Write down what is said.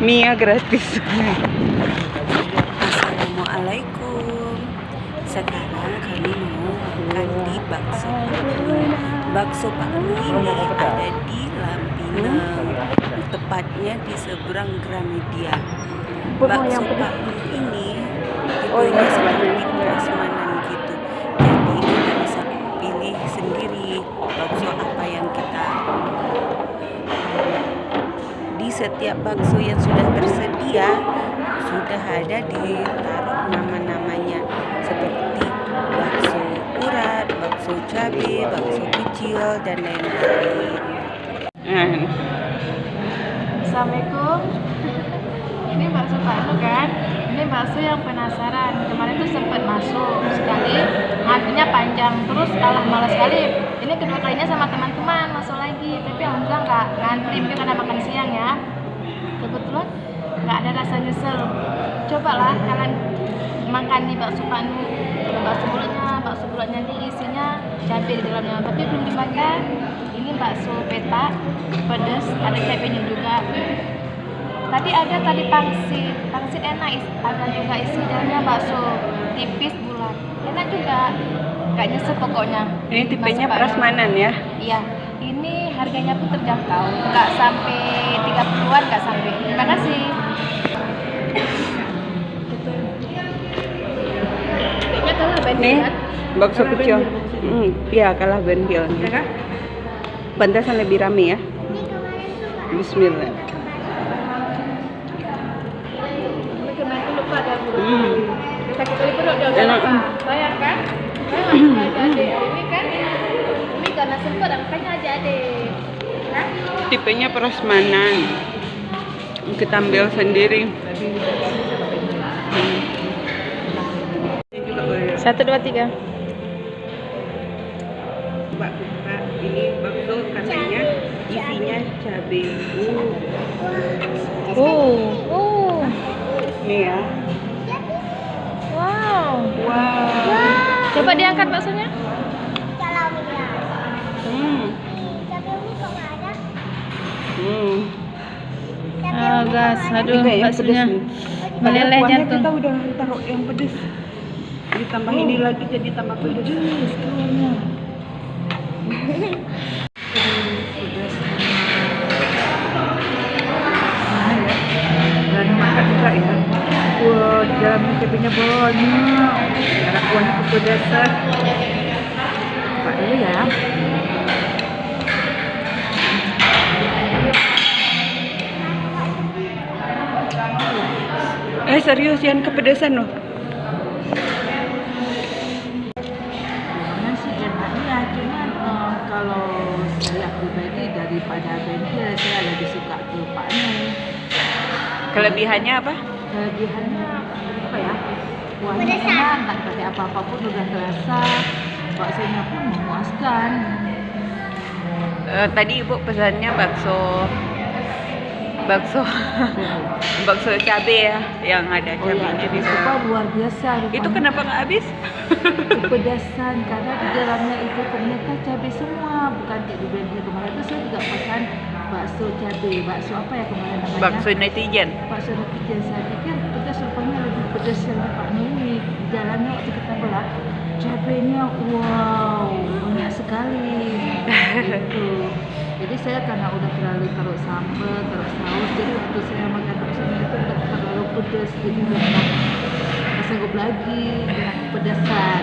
Mia gratis. Assalamualaikum. Sekarang kami mau makan di bakso Pak Nui. Bakso Pak Nui ini ada di Lampinang, tepatnya di seberang Gramedia. Bakso Pak Nui ini tipenya seperti prasmanan gitu. Jadi kita bisa pilih sendiri bakso apa yang kita. Di setiap bakso yang sudah tersedia sudah ada ditaruh nama-namanya seperti bakso urat, bakso cabai, bakso kecil dan lain-lain. Assalamualaikum. Ini bakso Pak Nui kan? Ini bakso yang penasaran. Kemarin tuh sempat masuk sekali, antrinya panjang terus kalah malas sekali. Ini kedua kalinya sama teman-teman masuk lagi, tapi alhamdulillah nggak ngantri, mungkin karena makan siang ya. Kebetulan nggak ada rasa nyesel. Cobalah kalian makan di bakso Pak Nui. Bakso bulatnya ini isinya cabai di dalamnya, tapi belum dimakan. Ini bakso peta, pedas, ada cabainya juga. Tadi ada pangsit enak, ada juga isi dalamnya bakso tipis bulat, enak juga, nggak nyesel pokoknya. Ini tipenya prasmanan ya? Iya, ini harganya pun terjangkau, nggak sampai 30-an, nggak sampai. Terima kasih. Kayaknya kalah banding kan? Bakso kecil. Iya, kalah bandil. Pantasan lebih rame ya. Bismillah. Enak. Bayang kan? Ini kan? Ini karena sempat makanya aja deh. Tipenya prasmanan. Kita ambil sendiri. 1, 2, 3. Mbak, ini bakso katanya isinya cabai. Nih ya. Wow. Coba diangkat baksonya. Gas, aduh baksonya meleleh jantung. Kita udah taruh yang pedes. Ditambah ini lagi jadi tambah pedes. Berani makan juga ya. Wah, di dalamnya cabainya banyak. Karena kuahnya kepedesan. Coba dulu ya. Serius yang kepedesan loh. Sih enak ya, cuman kalau saya pribadi daripada bengkel saya lebih suka ke Pak Nui. Kelebihannya apa? Kelebihannya apa ya? Kuahnya enak, tak pakai apa-apa pun udah terasa. Baksonya pun memuaskan. Tadi ibu pesannya bakso cabai ya, yang ada cabainya di Itu bawah. luar biasa. Itu kenapa nggak habis? Kepedasan karena di dalamnya itu ternyata cabai semua, bukan kayak di bengkel kemarin itu saya juga pesan bakso cabai, bakso apa ya kemarin namanya? Bakso netizen. Bakso netizen, saya pikir pedas, rupanya lebih pedas yang di Pak Nui. Di dalamnya waktu kita belah cabainya wow banyak sekali gitu. Jadi saya karena udah terlalu taruh sambal, taruh saus, jadi waktu saya makan baksonya itu udah terlalu pedas, jadi udah nggak sanggup lagi dengan kepedasan.